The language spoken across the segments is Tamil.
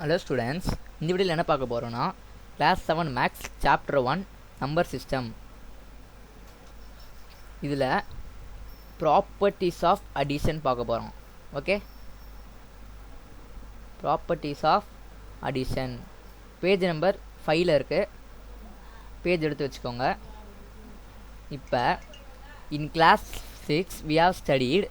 Hello students, இந்த வீடியோவில் என்ன பார்க்க போகிறோன்னா class 7 maths chapter 1 number system. இதில் ப்ராப்பர்ட்டிஸ் ஆஃப் அடிஷன் பார்க்க போகிறோம். Okay, properties of addition page number 5ல் இருக்குது. பேஜ் எடுத்து வச்சுக்கோங்க. இப்போ in class 6 we have studied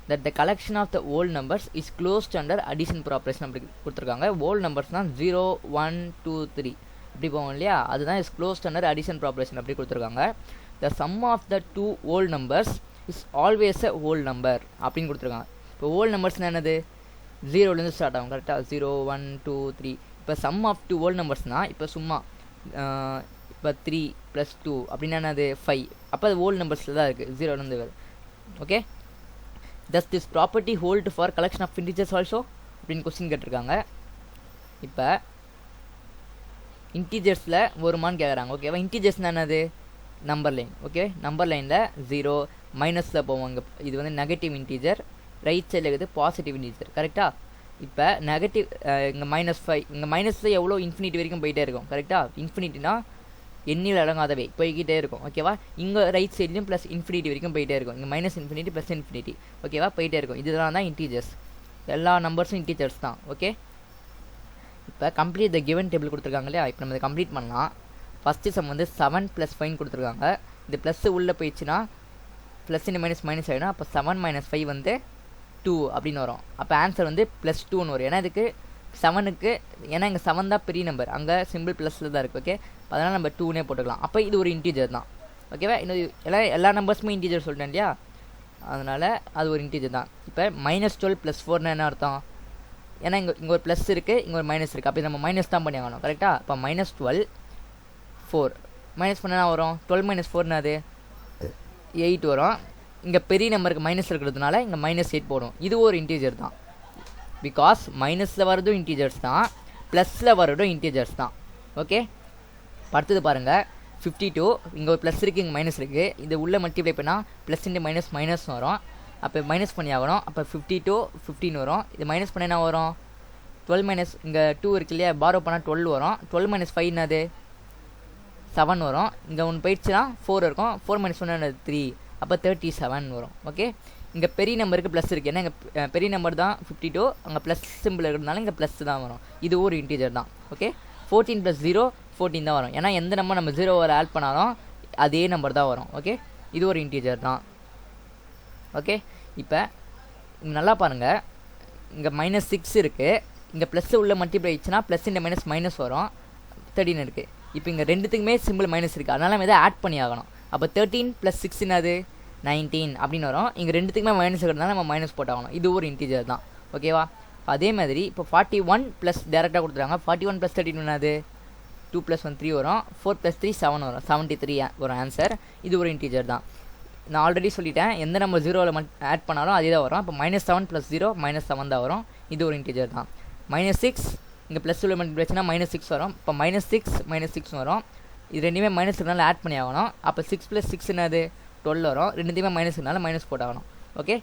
that the collection of the whole numbers is closed under addition proposition அப்படி கொடுத்துருக்காங்க. whole numbers தான் 0 1 2 3 அப்படி போவோம் இல்லையா, அதுதான் is closed under addition proposition அப்படி கொடுத்துருக்காங்க. the sum of the two whole numbers is always a whole number அப்படின்னு கொடுத்துருக்காங்க. இப்போ whole numbers என்னது, 0லேருந்து ஸ்டார்ட் ஆகும் கரெக்டாக, 0 1 2 3. இப்போ sum of two whole numbers-னால் இப்போ சும்மா இப்போ 3 + 2 அப்படின்னா என்னது 5. அப்போ அது whole numbers-ல தான் இருக்குது, 0லேருந்து. Okay, does this property hold for collection of integers also அப்படின்னு கொஸ்டின் கேட்டிருக்காங்க. இப்போ இன்டீஜர்ஸில் வருமானு கேட்குறாங்க. ஓகேவா, இன்டீஜர்ஸ்னால் என்னது நம்பர் லைன். ஓகே, நம்பர் லைனில் 0 மைனஸில் போவாங்க. இது வந்து நெகட்டிவ் இன்டீஜர், ரைட் சைடில் இருக்குது பாசிட்டிவ் இன்டீஜர். கரெக்டாக, இப்போ நெகட்டிவ் இங்கே -5, இங்கே மைனஸில் எவ்வளோ இன்ஃபினிட்டி வரைக்கும் போயிட்டே இருக்கும். கரெக்டாக, இன்ஃபினிட்டினா எண்ணில் அடங்காதவை போய்கிட்டே இருக்கும். ஓகேவா, இங்கே ரைட் சைட்லையும் ப்ளஸ் இன்ஃபினிட்டி வரைக்கும் போயிட்டே இருக்கும். இங்கே -∞ ப்ளஸ் இன்ஃபினிட்டி. ஓகேவா, போயிட்டே இருக்கும். இதெல்லாம் தான் இன்டீஜர்ஸ். எல்லா நம்பர்ஸும் இன்டீஜர்ஸ் தான். ஓகே, இப்போ கம்ப்ளீட் த கிவன் டேபிள் கொடுத்துருக்காங்க இல்லையா, இப்போ நம்ம இதை கம்ப்ளீட் பண்ணலாம். ஃபஸ்ட்டு சம் வந்து 7 + 5 கொடுத்துருக்காங்க. இந்த ப்ளஸ்ஸு உள்ளே போயிடுச்சுன்னா ப்ளஸ் இன்ட்டு மைனஸ் ஆகிடும். அப்போ 7 - 5 வந்து 2 அப்படின்னு வரும். அப்போ ஆன்சர் வந்து +2ன்னு வரும். ஏன்னா இதுக்கு 7க்கு, ஏன்னா இங்கே 7 தான் பெரிய நம்பர், அங்கே சிம்பிள் ப்ளஸில் தான் இருக்குது. ஓகே, அதனால் நம்ம 2னே போட்டுக்கலாம். அப்போ இது ஒரு இன்டீஜர் தான். ஓகேவா, இன்னும் எல்லா நம்பர்ஸுமே இன்டீஜர் சொல்லிட்டேன் இல்லையா, அதனால் அது ஒரு இன்டீஜர் தான். இப்போ -12 + 4ன்னு என்ன அர்த்தம், ஏன்னா இங்கே ஒரு ப்ளஸ் இருக்குது, இங்கே ஒரு மைனஸ் இருக்குது. அப்போ நம்ம மைனஸ் தான் பண்ணி ஆகணும். கரெக்டாக, இப்போ -12 4 மைனஸ் பண்ண என்ன வரும், 12 - 4ன்னு அது 8 வரும். இங்கே பெரிய நம்பருக்கு மைனஸ் இருக்கிறதுனால இங்கே -8 போடும். இது ஒரு இன்டீஜர் தான். பிகாஸ் மைனஸில் வரதும் இன்டீஜர்ஸ் தான், ப்ளஸில் வரதும் இன்டீஜர்ஸ் தான். ஓகே, அடுத்தது பாருங்கள் 52. இங்கே ஒரு ப்ளஸ் இருக்குது, இங்கே மைனஸ் இருக்குது. இது உள்ளே மல்டிப்ளை பண்ணால் ப்ளஸ் இன்ட்டு மைனஸ் வரும். அப்போ மைனஸ் பண்ணி ஆகணும். அப்போ 52 15 வரும். இது மைனஸ் பண்ண என்ன வரும், 12 இங்கே 2 இருக்கு இல்லையா, பாரோ பண்ணால் 12 வரும். 12 - 5 என்னது 7 வரும். இங்கே ஒன்று போயிடுச்சுன்னா 4 இருக்கும். 4 - 1 என்னது 3. அப்போ 37 வரும். ஓகே, இங்கே பெரிய நம்பருக்கு ப்ளஸ் இருக்குது, ஏன்னா இங்கே பெரிய நம்பர் தான் 52, அங்கே ப்ளஸ் சிம்பிள் இருக்கிறதுனால இங்கே ப்ளஸ் தான் வரும். இது ஒரு இன்டீஜர் தான். ஓகே, 14 + 0 14 தான் வரும். ஏன்னா எந்த நம்பர் நம்ம 0 ஆட் பண்ணாலும் அதே நம்பர் தான் வரும். ஓகே, இது ஒரு இன்டீஜர் தான். ஓகே, இப்போ நல்லா பாருங்கள், இங்கே -6 இருக்குது, இங்கே ப்ளஸ் உள்ள மல்டிப்ளை ஆயிடுச்சுன்னா ப்ளஸ் இன்ட்டு மைனஸ் வரும். 13 இருக்குது. இப்போ இங்கே ரெண்டுத்துக்குமே சிம்பிள் மைனஸ் இருக்குது, அதனால் நம்ம இதை ஆட் பண்ணி ஆகணும். அப்போ 13 + 6 என்னது 19 அப்படின்னு வரும். இங்கே ரெண்டுத்துக்குமே மைனஸ் இருக்கிறதுனால நம்ம மைனஸ் போட்டாகணும். இது ஒரு இன்டீஜர் தான். ஓகேவா, அதே மாதிரி இப்போ 41 ப்ளஸ் டேரெக்டாக கொடுத்துருக்காங்க. 41 + 13 என்னது 2 + 1 3 வரும். 4 + 3 7 வரும். 73 வரும் ஆன்சர். இது ஒரு இன்டீஜர் தான். நான் ஆல்ரெடி சொல்லிட்டேன், எந்த நம்ம 0வில் ஆட் பண்ணாலும் அதே தான் வரும். அப்போ -7 + 0 -7 தான் வரும். இது ஒரு இன்டீஜர் தான். -6 இங்கே ப்ளஸ் உள்ள மல்டிப்ளேஷனா -6 வரும். இப்போ -6 வரும். இது ரெண்டுமே மைனஸ் இருந்தாலும் ஆட் பண்ணி ஆகணும். அப்போ 6 + 6 என்னது 12 வரும். ரெண்டுத்தையுமே மைனஸ் இருந்தாலும் மைனஸ் போட்டாகணும். ஓகே,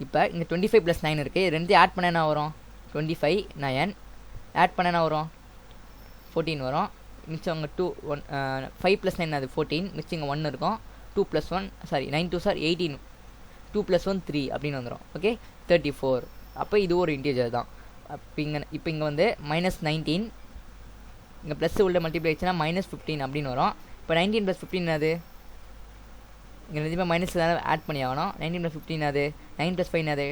இப்போ இங்கே 25 + 9 இருக்குது. ரெண்டுத்தையும் ஆட் பண்ண என்ன வரும், 25 9 ஆட் பண்ண என்ன வரும் 14 வரும். மிச்சம் அங்கே 2 1 5 + 9 அது 14, மிச்சம் இங்கே 1 இருக்கும். 2 + 1 சாரி 9 2 சார் 18, 2 + 1 3 அப்படின்னு வந்துடும். ஓகே, 34. அப்போ இது ஒரு இன்டீஜர் தான். இப்போ இங்கே வந்து -19, இங்கே ப்ளஸ் உள்ள மல்டிப்ளை ஆச்சுன்னா -15 அப்படின்னு வரும். இப்போ 19 + 15 அது இங்கே ரெண்டுமே மைனஸ் ஆட் பண்ணி ஆகணும். 19 + 15 அது 9 + 5 அது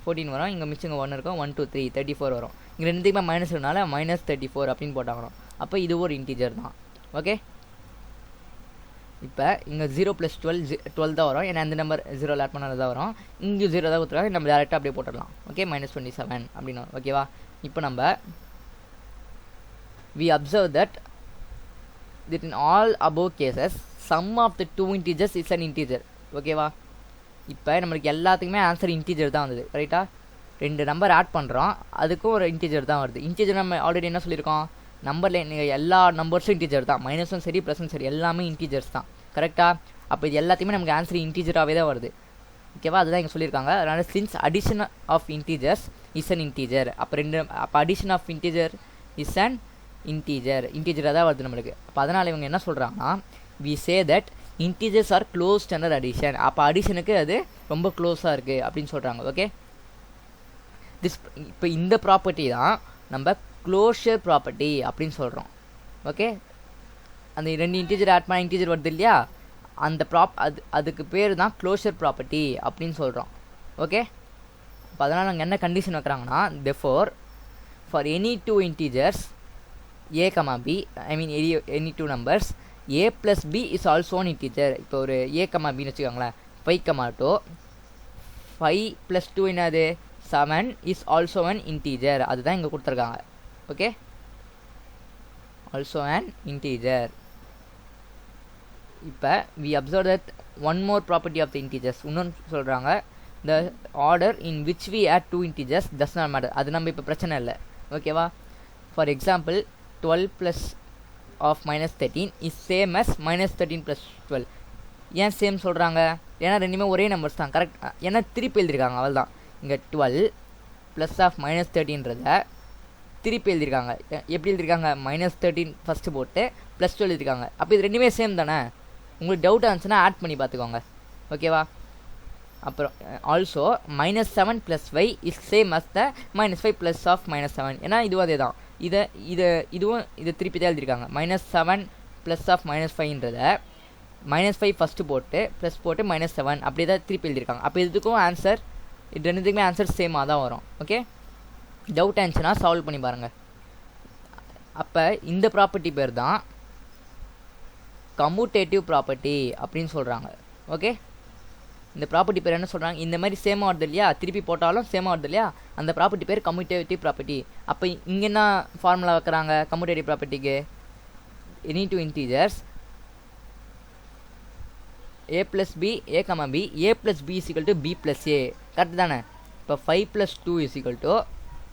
14 வரும். இங்கே மிச்சம் இங்கே 1 இருக்கும். 1 2 3 34 வரும். இங்கே ரெண்டுமே மைனஸ்னால -34 அப்படின்னு போட்டாகணும். அப்போ இது ஒரு இன்டீஜர் தான். ஓகே, இப்போ இங்கே 0 + 12 தான் வரும். ஏன்னா அந்த நம்பர் 0 ஆட் பண்ணால் தான் வரும். இங்கே 0 தான் கொடுத்துருக்காங்க, நம்ம டேரெக்டாக அப்படியே போட்டுடலாம். ஓகே, -27 அப்படின்னு வரும். ஓகேவா, இப்போ நம்ம we observe that in all above cases sum of the two integers is an integer. ஓகேவா, இப்போ நம்மளுக்கு எல்லாத்துக்குமே ஆன்சர் இன்டீஜர் தான் வந்தது. கரெக்டாக, 2 நம்பர் ஆட் பண்ணுறோம், அதுக்கும் ஒரு இன்டீஜர் தான் வருது. இன்டீஜர் நம்ம ஆல்ரெடி என்ன சொல்லியிருக்கோம், நம்பரில் எல்லா நம்பர்ஸும் இன்டீஜர் தான், மைனஸும் சரி ப்ளஸும் சரி எல்லாமே இன்டீஜர்ஸ் தான். கரெக்டாக, அப்போ இது எல்லாத்தையுமே நமக்கு ஆன்சர் இன்டீஜராகவே தான் வருது. ஓகேவா, அதுதான் இங்கே சொல்லியிருக்காங்க. அதனால் since addition of integers is an integer, அப்போ addition of integer is an இன்டீஜராக தான் வருது நம்மளுக்கு. அப்போ அதனால் இவங்க என்ன சொல்கிறாங்கன்னா we say that integers are closed under addition. அப்போ அடிஷனுக்கு அது ரொம்ப க்ளோஸாக இருக்குது அப்படின்னு சொல்கிறாங்க. ஓகே, இப்போ இந்த ப்ராப்பர்ட்டி தான் நம்ம க்ளோஷர் ப்ராப்பர்ட்டி அப்படின்னு சொல்கிறோம். ஓகே, அந்த 2 இன்டீஜர் ஆட் பண்ண இன்டீஜர் வருது இல்லையா, அந்த அதுக்கு பேர் தான் க்ளோஷர் ப்ராப்பர்ட்டி அப்படின்னு சொல்கிறோம். ஓகே, அப்போ அதனால் நாங்கள் என்ன condition வைக்கிறாங்கன்னா therefore for any 2 integers a, b, I mean any 2 numbers a plus b is also an integer. இப்போ ஒரு a, bன்னு வச்சுக்கோங்களேன், 5, 2, 5 plus 2 என்னது 7 is also an integer. அதுதான் இங்கே கொடுத்துருக்காங்க. Okay, also an integer. இப்போ we observe that one more property of the integers. இன்னொன்று சொல்கிறாங்க, the order in which we add 2 integers does not matter. அது நம்ம இப்போ பிரச்சனை இல்லை. ஓகேவா, for example 12 plus of minus 13 is same as minus 13 plus 12. ஏன் சேம் சொல்கிறாங்க, ஏன்னா ரெண்டுமே ஒரே நம்பர்ஸ் தான். கரெக்ட், ஏன்னா திருப்பி எழுதியிருக்காங்க, அவள் தான். இங்கே 12 plus of minus 13ன்றதை திருப்பி எழுதியிருக்காங்க. எப்படி எழுதியிருக்காங்க, -13 ஃபஸ்ட்டு போட்டு +12 எழுதியிருக்காங்க. அப்போ இது ரெண்டுமே சேம் தானே. உங்களுக்கு டவுட் இருந்துச்சுன்னா ஆட் பண்ணி பார்த்துக்கோங்க. ஓகேவா, அப்புறம் also -7 + 5 is same as the -5 + of -7. ஏன்னா இதுவும் அதே தான். இதை திருப்பி தான் எழுதியிருக்காங்க. -7 + of -5ன்றதை -5 ஃபஸ்ட்டு போட்டு ப்ளஸ் போட்டு -7 அப்படி தான் திருப்பி எழுதியிருக்காங்க. அப்போ இதுக்கும் ஆன்சர், இது ரெண்டுத்துக்குமே ஆன்சர் சேமாக தான் வரும். ஓகே, டவுட் ஆச்சுன்னா சால்வ் பண்ணி பாருங்கள். அப்போ இந்த ப்ராப்பர்ட்டி பேர் தான் கம்யூட்டேட்டிவ் ப்ராப்பர்ட்டி அப்படின்னு சொல்கிறாங்க. ஓகே, இந்த ப்ராப்பர்ட்டி பேர் என்ன சொல்கிறாங்க, இந்த மாதிரி சேமாக வருது இல்லையா, திருப்பி போட்டாலும் சேமாக வருது இல்லையா, அந்த ப்ராப்பர்ட்டி பேர் கம்யூட்டேட்டிவ் ப்ராப்பர்ட்டி. அப்போ இங்கே என்ன ஃபார்முலா வைக்கிறாங்க commutative ப்ராப்பர்ட்டிக்கு, any 2 integers a plus b, a, b, a plus b is equal to b plus a. Correct தானே. இப்போ 5 + 2 is equal to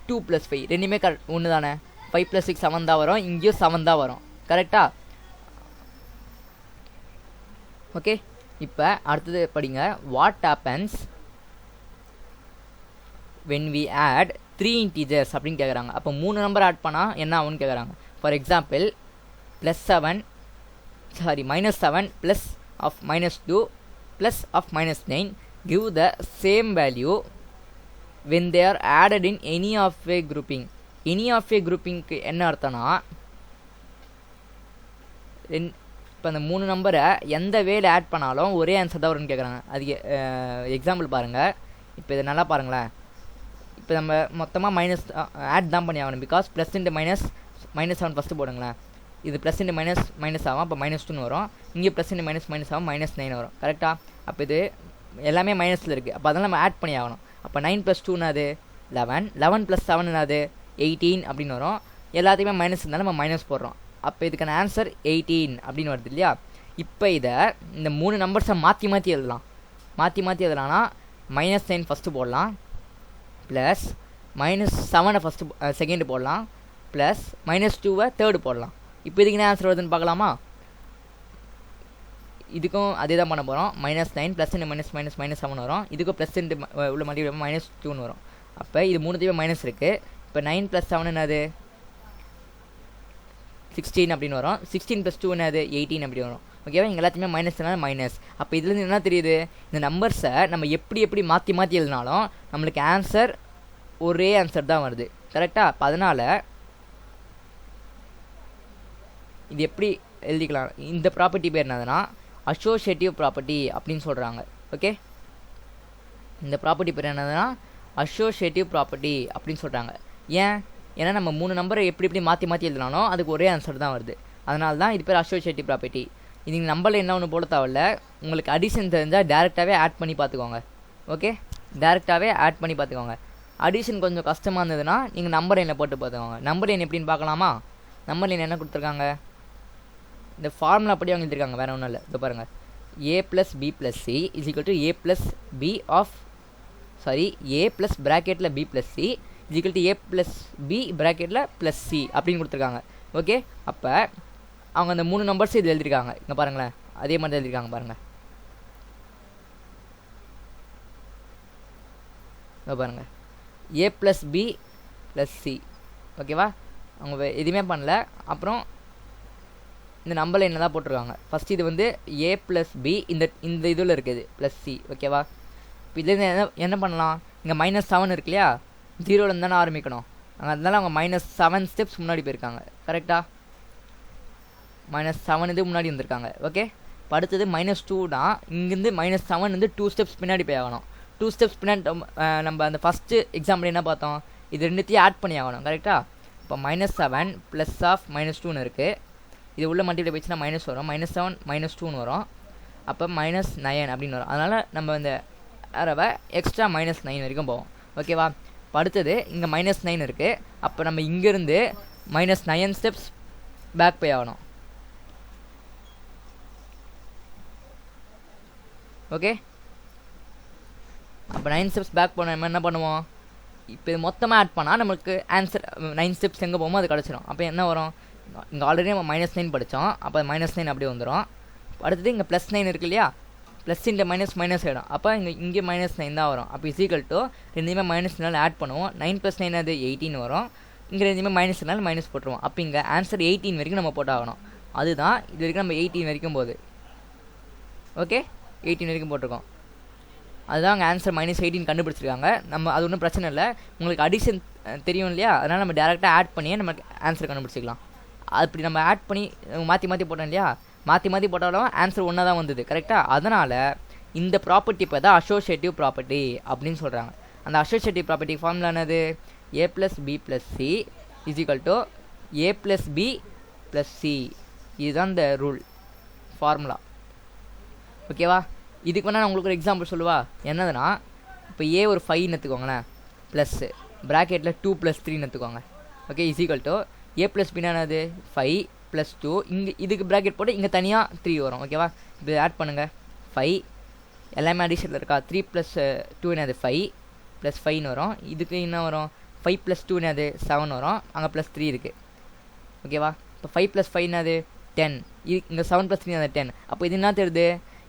2 + 5. ரெண்டுமே கரெக்ட் ஒன்று தானே. 5 + 6 7 தான் வரும், இங்கேயும் 7 தான் வரும். கரெக்டா. ஓகே, இப்போ அடுத்தது படிங்க. What happens when we add 3 integers அப்படின்னு கேட்குறாங்க. அப்போ 3 நம்பர் ஆட் பண்ணால் என்ன ஆகும்னு கேட்குறாங்க. For example -7 plus of -2 plus of -9 give the same value when they are added in any of a grouping. any of a groupingக்கு என்ன அர்த்தம்னா, இப்போ அந்த 3 நம்பரை எந்த வேல ஆட் பண்ணாலும் ஒரே ஆன்சர் தான் வரும்னு கேட்குறாங்க. அது எக்ஸாம்பிள் பாருங்கள். இப்போ இதை நல்லா பாருங்களேன். இப்போ நம்ம மொத்தமாக மைனஸ் ஆட் தான் பண்ணி ஆகணும். பிகாஸ் +, -7 ஃபஸ்ட்டு போடுங்களேன். இது +, மைனஸ் ஆகும், அப்போ -2 வரும். இங்கே +, மைனஸ் ஆகும், -9 வரும். கரெக்டாக. அப்போ இது எல்லாமே மைனஸில் இருக்குது. அப்போ அதெல்லாம் நம்ம ஆட் பண்ணி ஆகணும். அப்போ 9 + 2 என்னது 11, 11 + 7 என்னது 18 அப்படின்னு வரும். எல்லாத்தையுமே மைனஸ் இருந்தாலும் நம்ம மைனஸ் போடுறோம். அப்போ இதுக்கான ஆன்சர் 18 அப்படின்னு வருது இல்லையா. இப்போ இதை இந்த 3 நம்பர்ஸை மாற்றி எழுதலாம். மாற்றி எழுதலாம்னா -9 ஃபஸ்ட்டு போடலாம், ப்ளஸ் -7 ஃபஸ்ட்டு செகண்டு போடலாம், ப்ளஸ் -2 தேர்டு போடலாம். இப்போ இதுக்கு என்ன ஆன்சர் வருதுன்னு பார்க்கலாமா. இதுக்கும் அதே தான் பண்ண போகிறோம். -9 +, -7 வரும். இதுக்கும் ப்ளஸ் உள்ள மல்டி -2 வரும். அப்போ இது 3 மைனஸ் இருக்குது. இப்போ 9 + 7 என்னது 16 அப்படின்னு வரும். 16 + 2 என்னது 18 அப்படி வரும். ஓகேவா, இங்கே எல்லாத்தையுமே மைனஸ். அப்போ இதுலேருந்து என்ன தெரியுது, இந்த நம்பர்ஸை நம்ம எப்படி மாற்றி எழுதினாலும் நம்மளுக்கு ஆன்சர் ஒரே ஆன்சர் தான் வருது. கரெக்டாக. அப்போ அதனால் இது எப்படி எழுதிக்கலாம், இந்த ப்ராப்பர்ட்டி பேர் என்னதுன்னா அசோசியேட்டிவ் ப்ராப்பர்ட்டி அப்படின்னு சொல்கிறாங்க. ஓகே, இந்த ப்ராப்பர்ட்டி பேர் என்னதுன்னா அசோசியேட்டிவ் ப்ராப்பர்ட்டி அப்படின்னு சொல்கிறாங்க. ஏன்னா நம்ம 3 நம்பரை எப்படி மாற்றி எழுதினாலும் அதுக்கு ஒரே ஆன்சர் தான் வருது. அதனால தான் இது பேர் அசோசியேட்டிவ் ப்ராப்பர்ட்டி. இது நம்பரில் என்ன ஒன்று போட தேவையில்ல. உங்களுக்கு அடிஷன் தெரிஞ்சால் டேரெக்டாகவே ஆட் பண்ணி பார்த்துக்கோங்க. ஓகே, டேரெக்டாகவே ஆட் பண்ணி பார்த்துக்கோங்க. அடிஷன் கொஞ்சம் கஷ்டமாக இருந்ததுன்னா நீங்கள் நம்பர் லைனில் போட்டு பார்த்துக்கோங்க. நம்பர் லைன் எப்படின்னு பார்க்கலாமா. நம்பர் லைன் என்ன கொடுத்துருக்காங்க, இந்த ஃபார்முலா அப்படி அவங்க எழுதிருக்காங்க, வேறு ஒன்றும் இல்லை. இதை பாருங்கள். a + b + c is equal to a + b of a plus ப்ராக்கெட்டில் b + c is equal to a + b ப்ராக்கெட்டில் +c அப்படின்னு கொடுத்துருக்காங்க. ஓகே, அப்போ அவங்க அந்த 3 நம்பர்ஸ் இது எழுதிருக்காங்க. இங்கே பாருங்களேன், அதே மாதிரி தான் எழுதிருக்காங்க பாருங்கள். பாருங்கள் a + b + c ஓகேவா. அவங்க எதுவுமே பண்ணல. அப்புறம் இந்த நம்பர் லைனில் தான் போட்டிருக்காங்க. ஃபஸ்ட் இது வந்து a + b இந்த இதில் இருக்குது +c ஓகேவா. இப்போ இதுலேருந்து என்ன பண்ணலாம், இங்கே -7 இருக்கு இல்லையா, 0லேருந்து தானே ஆரம்பிக்கணும். அதனால அவங்க -7 ஸ்டெப்ஸ் முன்னாடி போயிருக்காங்க. கரெக்டாக -7 இது முன்னாடி வந்திருக்காங்க. ஓகே. இப்போ அடுத்தது -2 தான். இங்கேருந்து -7 வந்து 2 ஸ்டெப்ஸ் பின்னாடி போய் ஆகணும். 2 ஸ்டெப்ஸ் பின்னாடி நம்ம அந்த ஃபஸ்ட்டு எக்ஸாம்பிள் என்ன பார்த்தோம், இது ரெண்டுத்தையும் ஆட் பண்ணி ஆகணும். கரெக்டாக. இப்போ -7 + -2ன்னு இருக்குது. இது உள்ள மல்டிப்ளை போயிடுச்சுன்னா மைனஸ் வரும். -7 -2ன்னு வரும். அப்போ -9 அப்படின்னு வரும். அதனால் நம்ம இந்த அரவை எக்ஸ்ட்ரா -9 வரைக்கும் போவோம். ஓகேவா. இப்போ அடுத்தது இங்கே -9 இருக்குது. அப்போ நம்ம இங்கேருந்து -9 ஸ்டெப்ஸ் பேக் போய் ஆகணும். ஓகே. அப்போ 9 ஸ்டெப்ஸ் பேக் போன நம்ம என்ன பண்ணுவோம், இப்போ இது மொத்தமாக ஆட் பண்ணால் நம்மளுக்கு ஆன்சர் 9 ஸ்டெப்ஸ் எங்கே போகுமோ அது கிடச்சிரும். அப்போ என்ன வரும், இங்கே ஆல்ரெடி நம்ம -9 படித்தோம். அப்போ -9 அப்படியே வந்துடும். அடுத்தது இங்கே +9 இருக்கு இல்லையா, ப்ளஸ் இந்த மைனஸ் ஆகிடும். அப்போ இங்கே -9 தான் வரும். அப்போ = ரெண்டுமே -9 ஆட் பண்ணுவோம். 9 + 9 அது 18 வரும். இங்கே ரெண்டுமே -9 போட்டுருவோம். அப்போ இங்கே ஆன்சர் 18 வரைக்கும் நம்ம போட்டாகணும். அதுதான் இது வரைக்கும் நம்ம 18 வரைக்கும் போகுது. ஓகே. 18 வரைக்கும் போட்டிருக்கோம். அதுதான் அங்கே ஆன்சர் -18 கண்டுபிடிச்சிருக்காங்க. நம்ம அது ஒன்றும் பிரச்சனை இல்லை. உங்களுக்கு அடிஷன் தெரியும் இல்லையா, அதனால் நம்ம டேரெக்டாக ஆட் பண்ணியே நம்ம ஆன்சர் கண்டுபிடிச்சிக்கலாம். அப்படி நம்ம ஆட் பண்ணி மாற்றி போட்டோம் இல்லையா, மாற்றி போட்டாலும் ஆன்சர் ஒன்றா தான் வந்தது. கரெக்டாக. அதனால் இந்த ப்ராப்பர்ட்டி இப்போ தான் அசோசியேட்டிவ் ப்ராப்பர்ட்டி அப்படின்னு சொல்கிறாங்க. அந்த அசோசியேட்டிவ் ப்ராப்பர்ட்டி ஃபார்முலா என்னது, a + b + c = a + b + c. இதுதான் இந்த ரூல் ஃபார்முலா. ஓகேவா. இதுக்கு வேணால் நான் உங்களுக்கு ஒரு எக்ஸாம்பிள் சொல்லுவா. என்னதுன்னா, இப்போ a ஒரு 5ன்னு எடுத்துக்கோங்களேன், ப்ளஸ் ப்ராக்கெட்டில் 2 + 3ன்னு எடுத்துக்கோங்க. ஓகே. = a + b என்னது 5 + 2. இங்கே இதுக்கு ப்ராக்கெட் போட்டு இங்கே தனியாக 3 வரும். ஓகேவா. இப்போ ஆட் பண்ணுங்கள். 5 எல்லாமே அடிஷனில் இருக்கா. 3 + 2 என்னது 5 + 5ன்னு வரும். இதுக்கு என்ன வரும், 5 + 2 என்னது 7 வரும். அங்கே +3 இருக்குது. ஓகேவா. இப்போ 5 + 5 என்னது 10. இங்கே 7 + 3 என்னது 10. அப்போ இது என்ன தெரியுது,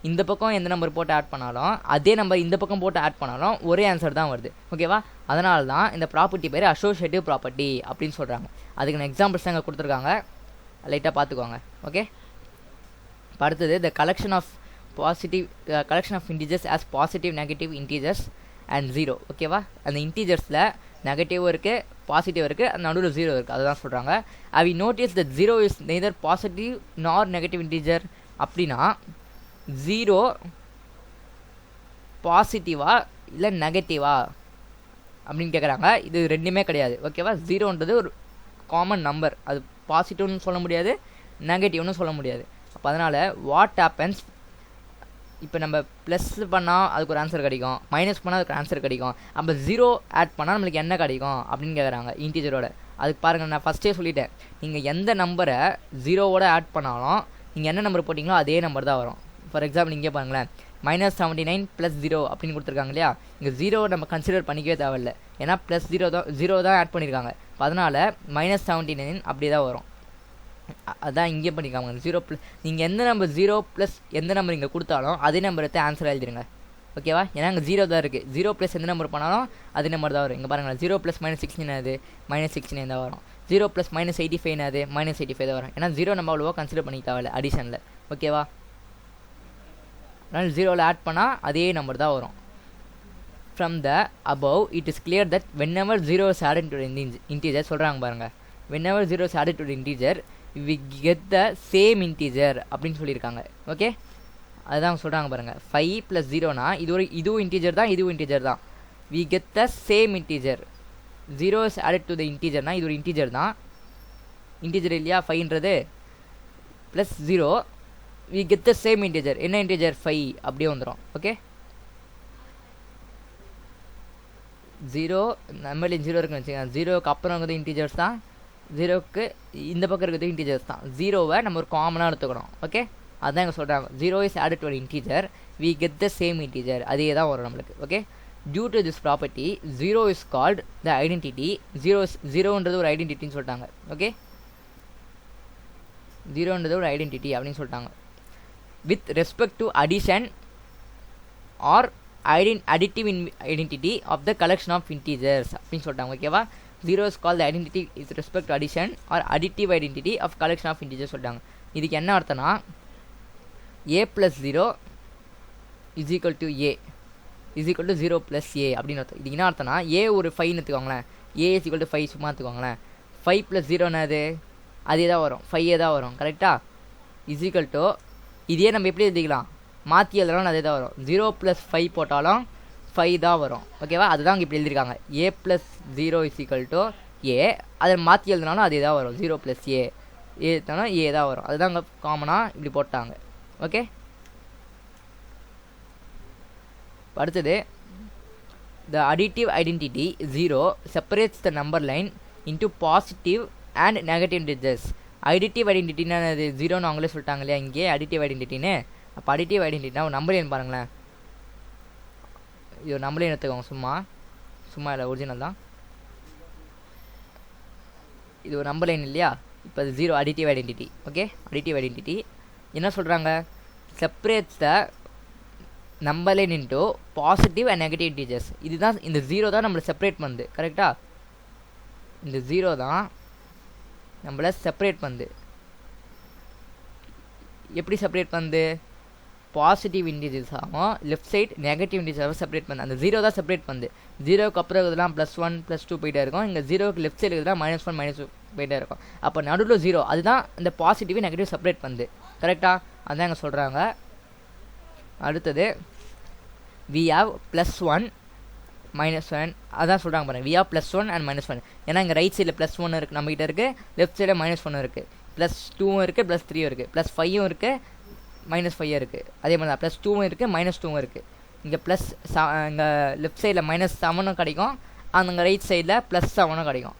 இந்த பக்கம் எந்த நம்பர் போட்டு ஆட் பண்ணாலும் அதே நம்பர் இந்த பக்கம் போட்டு ஆட் பண்ணாலும் ஒரே ஆன்சர் தான் வருது. ஓகேவா. அதனால தான் இந்த ப்ராப்பர்ட்டி பேர் அசோசியேட்டிவ் ப்ராப்பர்ட்டி அப்படின்னு சொல்கிறாங்க. அதுக்கு நான் எக்ஸாம்பிள்ஸ் அங்கே கொடுத்துருக்காங்க, லைட்டாக பார்த்துக்கோங்க. ஓகே. இப்போ அடுத்தது the collection of integers as positive negative integers and 0. ஓகேவா. அந்த இன்டீஜர்ஸில் நெகட்டிவும் இருக்குது, பாசிட்டிவ் இருக்குது, அந்த நடுவில் 0 இருக்குது. அதுதான் சொல்கிறாங்க. We notice that 0 is neither positive nor negative integer. அப்படின்னா 0 பாசிட்டிவா இல்லை நெகட்டிவா அப்படின்னு கேட்குறாங்க. இது ரெண்டுமே கிடையாது. ஓகேவா. 0ன்றது ஒரு காமன் நம்பர். அது பாசிட்டிவ்னு சொல்ல முடியாது, நெகட்டிவ்னு சொல்ல முடியாது. அப்போ அதனால் வாட் ஹேப்பன்ஸ், இப்போ நம்ம ப்ளஸ் பண்ணால் அதுக்கு ஒரு ஆன்சர் கிடைக்கும், மைனஸ் பண்ணால் அதுக்கு ஆன்சர் கிடைக்கும். அப்போ 0 ஆட் பண்ணால் நம்மளுக்கு என்ன கிடைக்கும் அப்படின்னு கேட்குறாங்க இன்டீஜரோட. அதுக்கு பாருங்கள், நான் ஃபஸ்ட்டே சொல்லிட்டேன், நீங்கள் எந்த நம்பரை 0வோட ஆட் பண்ணாலும் நீங்கள் என்ன நம்பர் போட்டிங்களோ அதே நம்பர் தான் வரும். ஃபார் எக்ஸாம்பிள் இங்கே பாருங்களேன், -79 + 0 அப்படின்னு கொடுத்துருக்காங்க இல்லையா. இங்கே 0 நம்ம கன்சிடர் பண்ணிக்கவே தேவையில்லை. ஏன்னா +0 தான் ஆட் பண்ணியிருக்காங்க. அதனால் -79 அப்படி தான் வரும். அதான் இங்கே பண்ணிக்காம 0 நீங்கள் எந்த நம்பர் 0 + எந்த நம்பர் இங்கே கொடுத்தாலும் அதே நம்பர் எடுத்து ஆன்சர் எழுதிடுங்க. ஓகேவா. ஏன்னா இங்கே 0 தான் இருக்குது. 0 + எந்த நம்பர் பண்ணாலும் அதே நம்பர் தான் வரும். இங்கே பாருங்களேன், 0 + -16 அது -16 தான் வரும். 0 + -85 அது -85 தான் வரும். ஏன்னா 0 நம்ம அவ்வளோவா கன்சிடர் பண்ணிக்க தேவையில்லை அடிஷனில். ஓகேவா. அதனால் 0ல் ஆட் பண்ணால் அதே நம்பர் தான் வரும். From the above, it is clear that whenever 0 is added to an integer, சொல்கிறாங்க பாருங்கள், whenever 0 is added to an integer, we get the same integer அப்படின்னு சொல்லியிருக்காங்க. ஓகே. அதுதான் சொல்கிறாங்க பாருங்கள். 5 + 0னா இதுவும் இன்டீஜர் தான், இதுவும் இன்டீஜர் தான். we get the same integer. 0 is added to the integerனா இது ஒரு இன்டீஜர் தான், இன்டீஜர் இல்லையா 5ன்றது, +0 we get the same integer. என்ன இன்டீஜர் 5 அப்படியே வந்துடும். ஓகே. 0 நம்மளே 0 இருக்குன்னு வச்சுக்கோங்க. 0க்கு அப்புறம் இருக்கிறது இன்டீஜர்ஸ் தான், 0க்கு இந்த பக்கம் இருக்கிறது இன்டீஜர்ஸ் தான். 0வை நம்ம ஒரு காமனாக எடுத்துக்கணும். ஓகே. அதுதான் இங்கே சொல்கிறாங்க. 0 is added to an integer, we get the same integer. அதே தான் வரும் நம்மளுக்கு. Okay. Due to this property, 0 is called the identity. 0ன்றது ஒரு ஐடென்டிட்டின்னு சொல்லிட்டாங்க. ஓகே. 0ன்றது ஒரு ஐடென்டிட்டி அப்படின்னு சொல்லிட்டாங்க. With respect to addition or additive identity of the collection of integers அப்படின்னு சொல்லிட்டாங்க ஓகேவா. 0 is called the identity with respect to addition or additive identity of collection of integers சொல்லிட்டாங்க. இதுக்கு என்ன அர்த்தம்னா a plus 0 is equal to a is equal to 0 plus a அப்படின்னு அர்த்தம். இதுக்கு என்ன அர்த்தம்னா a ஒரு 5ன்னு எடுத்துக்கோங்களேன், a is equal to 5 சும்மா எடுத்துக்கோங்களேன். 5 plus 0 என்னது, அதே தான் வரும், 5 தான் வரும் கரெக்டாக. is equal to இதே நம்ம எப்படி எழுதிக்கலாம், மாற்றி எழுதுறோம் அதே தான் வரும். 0 plus 5 போட்டாலும் 5 தான் வரும் ஓகேவா. அதுதான் இங்கே இப்படி எழுதியிருக்காங்க. a plus 0 is equal to a, அதை மாற்றி எழுதினாலும் அதே தான் வரும். 0 plus a எழுதினாலும் a தான் வரும். அதுதான் இங்கே காமனாக இப்படி போட்டாங்க ஓகே. அடுத்தது the additive identity 0 separates the number line into positive and negative integers. additive identityனா அது 0ன்னு அவங்களே சொல்லிட்டாங்க இல்லையா இங்கே additive identityன்னு. அப்போ additive identityனா ஒரு நம்பர் லைன் பாருங்களேன், இது ஒரு நம்பர் லைன் எடுத்துக்கோங்க, சும்மா இல்லை ஒரிஜினல் தான். இது ஒரு நம்பர் லைன் இல்லையா, இப்போ அது 0 additive identity okay. additive identity என்ன சொல்கிறாங்க, separates the number line into positive and negative integers. இதுதான் இந்த 0 தான் நம்மளை செப்பரேட் பண்ணுது கரெக்டாக. இந்த 0 தான் நம்மளை செப்பரேட் பண்ணுது. எப்படி செப்பரேட் பண்ணுது, பாசிட்டிவ் இன்டீஜர்ஸாகவும் லெஃப்ட் சைட் நெகட்டிவ் இன்டீஜர்ஸாகவும் செப்பரேட் பண்ணுது. அந்த 0 தான் செப்பரேட் பண்ணுது. 0க்கு அப்புறம் இதெல்லாம் +1 +2 போயிட்டே இருக்கும். இங்கே 0க்கு லெஃப்ட் சைடு இதெல்லாம் -1 -2 போயிட்டே இருக்கும். அப்போ நடுவில் 0 அதுதான் இந்த பாசிட்டிவ் நெகட்டிவ் செப்பரேட் பண்ணுது கரெக்டாக. அதுதான் இங்கே சொல்கிறாங்க. அடுத்தது we have +1 -1 அதான் சொல்கிறாங்க பாருங்கள். we have +1 and -1 ஏன்னா இங்கே ரைட் சைடில் +1 இருக்குது நம்மகிட்ட இருக்குது, லெஃப்ட் சைடில் -1 இருக்குது, +2 இருக்குது, +3 இருக்குது, +5 இருக்குது, -5 இருக்குது. அதே மாதிரி தான் +2 இருக்குது, -2 இருக்குது. இங்கே இங்கே லெஃப்ட் சைடில் -7 கிடைக்கும், அங்கே ரைட் சைடில் +7 கிடைக்கும்.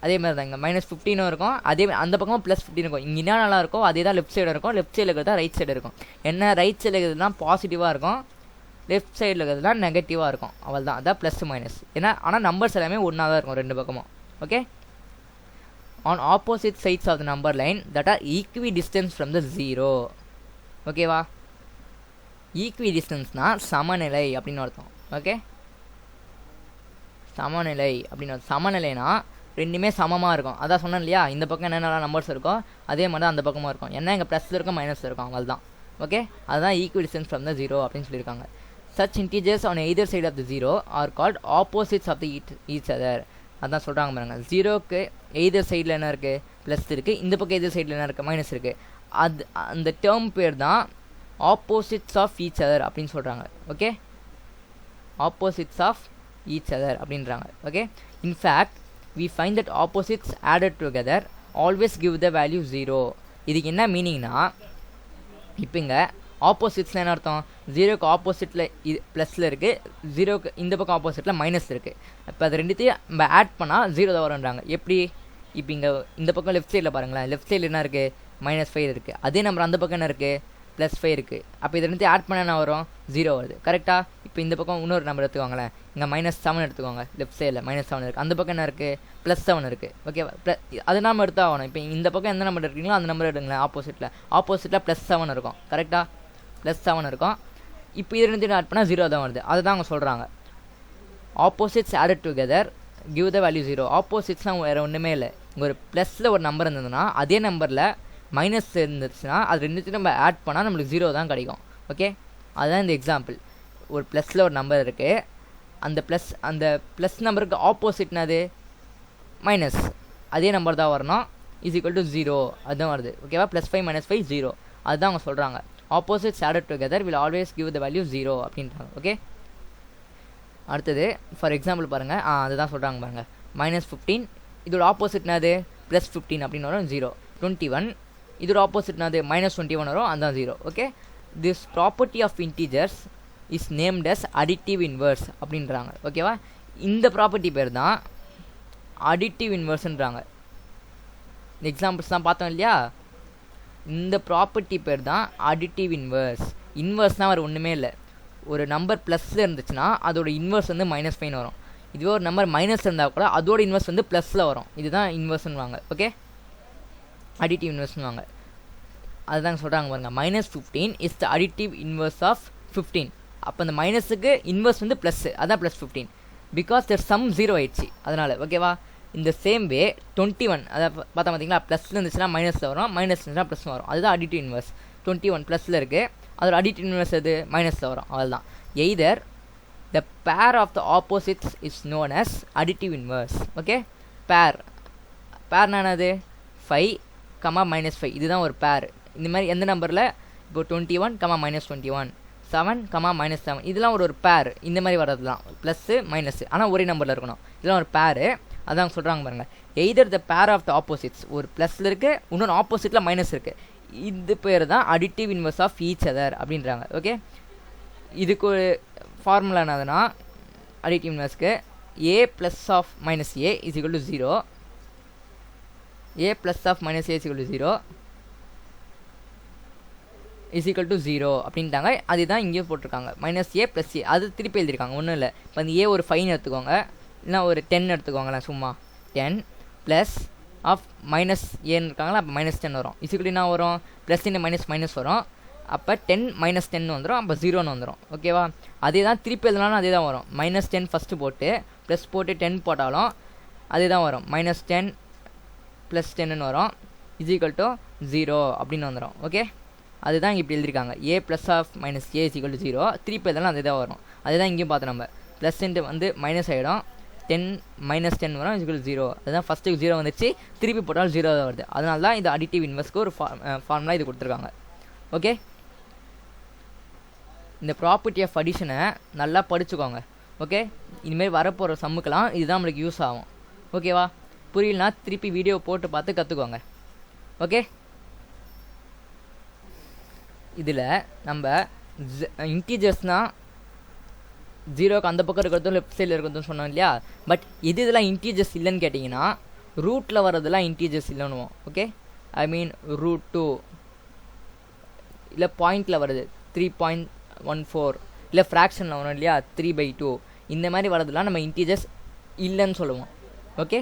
அதே மாதிரி தான் இங்கே -15 இருக்கும், அதே அந்த பக்கம் +15 இருக்கும். இங்கே என்ன நல்லா இருக்கோ அதே தான் லெஃப்ட் சைடு இருக்கும், லெஃப்ட் சைடில் இருக்கிறது தான் ரைட் சைடு இருக்கும். என்ன ரைட் சைடில் இருக்கிறதுலாம் பாசிட்டிவாக இருக்கும், லெஃப்ட் சைடில் இருக்கிறதுலாம் நெகட்டிவாக இருக்கும். அவள் தான் அதான் ப்ளஸ் மைனஸ். ஏன்னா ஆனால் நம்பர்ஸ் எல்லாமே ஒன்றா தான் இருக்கும் ரெண்டு பக்கமும் okay. On opposite sides of the number line that are equidistance from the 0 ஓகேவா. ஈக்வி டிஸ்டன்ஸ்னால் சமநிலை அப்படின்னு அர்த்தம் ஓகே. சமநிலை அப்படின்னு சமநிலைனா ரெண்டுமே சமமாக இருக்கும். அதான் சொன்னேன் இல்லையா, இந்த பக்கம் என்னென்ன நம்பர்ஸ் இருக்கும் அதே மாதிரி தான் அந்த பக்கமாக இருக்கும். ஏன்னா இங்கே ப்ளஸில் இருக்கும் மைனஸில் இருக்கும் அவள் தான் ஓகே. அதுதான் ஈக்வி டிஸ்டன்ஸ் ஃப்ரம் த 0 அப்படின்னு சொல்லியிருக்காங்க. such integers on either side of the 0 are called opposites of the each other. அதான் சொல்கிறாங்க பாருங்க. 0க்கு எய்தர் சைடில் என்ன இருக்குது ப்ளஸ் இருக்குது, இந்த பக்கம் எய்தர் சைடில் என்ன இருக்குது மைனஸ் இருக்குது. அந்த டேர்ம் பேர் தான் ஆப்போசிட்ஸ் ஆஃப் ஈச் அதர் அப்படின்னு சொல்கிறாங்க okay. Opposites of each other அப்படின்றாங்க okay. In fact we find that opposites added together always give the value 0. இதுக்கு என்ன மீனிங்னா, இப்போ இங்கே ஆப்போசிட்ஸ்லாம் என்ன அர்த்தம், 0க்கு ஆப்போசிட்டில் இது ப்ளஸில் இருக்குது, 0க்கு இந்த பக்கம் ஆப்போசிட்டில் மைனஸ் இருக்குது. இப்போ அது ரெண்டுத்தையும் நம்ம ஆட் பண்ணால் 0 தான் வரும்ன்றாங்க. எப்படி, இப்போ இங்கே இந்த பக்கம் லெஃப்ட் சைடில் பாருங்களேன், லெஃப்ட் சைடில் என்ன இருக்குது -5 இருக்குது, அதே நம்பர் அந்த பக்கம் என்ன இருக்குது +5 இருக்குது. அப்போ இது ரெண்டுத்தையும் ஆட் பண்ண என்ன வரும் 0 வருது கரெக்டாக. இப்போ இந்த பக்கம் இன்னொரு நம்பர் எடுத்துக்கோங்களேன், இங்கே -7 எடுத்துக்கோங்க, லெஃப்ட் சைடில் -7 இருக்குது, அந்த பக்கம் என்ன இருக்குது +7 இருக்குது ஓகேவா. அது நம்ம எடுத்தால் ஆகணும். இப்போ இந்த பக்கம் எந்த நம்பர் இருக்கீங்களோ அந்த நம்பர் எடுங்களேன். ஆப்போசிட்டில் +7 இருக்கும் கரெக்டாக, +7 இருக்கும். இப்போ இது ரெண்டுத்தையும் ஆட் பண்ணால் 0 தான் வருது. அதுதான் அவங்க சொல்கிறாங்க opposites added together give the value 0. ஆப்போசிட்ஸ்லாம் வேறு ஒன்றுமே இல்லை. இங்கே ஒரு ப்ளஸில் ஒரு நம்பர் இருந்ததுன்னா அதே நம்பரில் மைனஸ் இருந்துச்சுன்னா அது ரெண்டுத்தையும் நம்ம ஆட் பண்ணால் நம்மளுக்கு 0 தான் கிடைக்கும் ஓகே. அதுதான் இந்த எக்ஸாம்பிள். ஒரு ப்ளஸில் ஒரு நம்பர் இருக்குது, அந்த ப்ளஸ் நம்பருக்கு ஆப்போசிட்னது மைனஸ், அதே நம்பர் தான் வரணும், இஸ் ஈக்குவல் டு 0 அதுதான் வருது ஓகேவா. +5 -5 0 அதுதான் அவங்க சொல்கிறாங்க. Opposites added together will always give the value 0 அப்படின்றாங்க ஓகே. அடுத்தது ஃபார் எக்ஸாம்பிள் பாருங்கள், அதுதான் சொல்கிறாங்க பாருங்கள். -15 இதோட ஆப்போசிட்னாது +15 அப்படின்னு வரும் 0. 21 இதோட ஆப்போசிட்னாது -21 வரும், அதுதான் 0 okay. This property of integers is named as additive inverse அப்படின்றாங்க ஓகேவா. இந்த ப்ராப்பர்ட்டி பேர் தான் அடிட்டிவ் இன்வர்ஸ்ன்றாங்க. இந்த எக்ஸாம்பிள்ஸ் தான் பார்த்தோம் இல்லையா, இந்த ப்ராப்பர்ட்டி பேர் தான் அடிட்டிவ் இன்வர்ஸ். இன்வர்ஸ்னால் வேறு ஒன்றுமே இல்லை, ஒரு நம்பர் ப்ளஸில் இருந்துச்சுன்னா அதோட இன்வர்ஸ் வந்து -5 வரும். இதுவே ஒரு நம்பர் மைனஸ் இருந்தால் கூட அதோட இன்வர்ஸ் வந்து ப்ளஸில் வரும். இதுதான் இன்வர்ஸ்ன்னுவாங்க ஓகே, அடிட்டிவ் இன்வர்ஸ்னுவாங்க. அதுதான் சொல்கிறாங்க பாருங்க. -15 is the additive inverse of 15. அப்போ அந்த மைனஸுக்கு இன்வர்ஸ் வந்து ப்ளஸ், அதான் ப்ளஸ் 15 பிகாஸ் தேர் சம் 0 ஆயிடுச்சு அதனால். ஓகேவா? இந்த சேம் வே 21 அதை பார்த்தா பார்த்தீங்களா, ப்ளஸில் இருந்துச்சுன்னா மைனஸில் வரும், மைனஸ் இருந்துச்சுன்னா ப்ளஸ் வரும். அதுதான் அடிட்டிவ் இன்வர்ஸ். 21 ப்ளஸில் இருக்குது, அதோட அடிட்டிவ் இன்வர்ஸ் எது மைனஸில் வரும். அதுதான் either the pair of the opposites is known as additive inverse. Okay, பேர்னா என்னது 5, -5 இதுதான் ஒரு பேர். இந்த மாதிரி எந்த நம்பரில் இப்போ 21, -21, 7, -7 இதெல்லாம் ஒரு பேர். இந்த மாதிரி வர்றதுலாம் ப்ளஸ்ஸு மைனஸு, ஆனால் ஒரே நம்பரில் இருக்கணும். இதெல்லாம் ஒரு பேரு, அதான் சொல்கிறாங்க பாருங்கள். Either the pair of the opposites, ஒரு ப்ளஸில் இருக்குது, இன்னொன்று ஆப்போசிட்டில் மைனஸ் இருக்குது, இது பேர் தான் additive inverse of each other அப்படின்றாங்க. ஓகே, இதுக்கு ஒரு ஃபார்முலா என்னதுன்னா அடிட்டிவ் இன்வர்ஸ்க்கு a plus of minus a is equal to 0, a plus of minus a is equal to 0 is equal to 0 அப்படின்ட்டாங்க. அதுதான் இங்கேயும் போட்டிருக்காங்க, -a + a. அது திருப்பி எழுதியிருக்காங்க, ஒன்றும் இல்லை. இப்போ அந்த a ஒரு 5 எடுத்துக்கோங்க, இல்லைனா ஒரு 10 எடுத்துக்கோங்களேன், சும்மா 10 ப்ளஸ் ஆஃப் மைனஸ் ஏன்னு இருக்காங்களா, அப்போ -10 வரும். இசுக்குள்ளே என்ன வரும், ப்ளஸ் இன்ட்டு மைனஸ் வரும், அப்போ 10 -10 வந்துடும், அப்போ 0ன்னு வந்துடும். ஓகேவா? அதே தான் திருப்பி எழுதினாலும் அதே தான் வரும். -10 ஃபஸ்ட்டு போட்டு ப்ளஸ் போட்டு 10 போட்டாலும் அதே தான் வரும். -10 + 10ன்னு வரும், இஸ் ஈக்குவல் டு 0 அப்படின்னு வந்துடும். ஓகே, அதுதான் இப்படி எழுதியிருக்காங்க. a + of -a is equal to 0. திருப்பி எழுதினாலும் அதே தான் வரும். அதே தான் இங்கேயும் பார்த்தோம் நம்ம. ப்ளஸ் இன்ட்டு வந்து மைனஸ் ஆகிடும், 10 -10 வரும், இஸ் ஈக்குவல் டு 0. அதுதான் ஃபஸ்ட்டுக்கு 0 வந்துச்சு, திருப்பி போட்டாலும் 0 தான் வருது. அதனால தான் இது அடிட்டிவ் இன்வர்ஸ்க்கு ஒரு ஃபார்முலா இது கொடுத்துருக்காங்க. ஓகே, இந்த ப்ராப்பர்ட்டி ஆஃப் அடிஷனை நல்லா படிச்சுக்கோங்க. ஓகே, இனிமேல் வரப்போகிற சம்முக்கெல்லாம் இதுதான் நம்மளுக்கு யூஸ் ஆகும். ஓகேவா? புரியலனா திருப்பி வீடியோ போட்டு பார்த்து கற்றுக்கோங்க. ஓகே, இதில் நம்ம இன்டீஜர்ஸ்னால் 0க்கு அந்த பக்கம் இருக்கிறதும் லெஃப்ட் சைடில் இருக்கிறதும் சொன்னோம் இல்லையா. பட் இதெல்லாம் இன்டீஜர்ஸ் இல்லைன்னு கேட்டிங்கன்னா ரூட்டில் வர்றதெல்லாம் இன்டீஜர்ஸ் இல்லைன்னுவோம். ஓகே, ஐ மீன் √2 இல்லை பாயிண்டில் வருது 3.14, இல்லை ஃப்ராக்ஷனில் வரும் இல்லையா 3/2, இந்த மாதிரி வரதெல்லாம் நம்ம இன்டீஜர்ஸ் இல்லைன்னு சொல்லுவோம். ஓகே,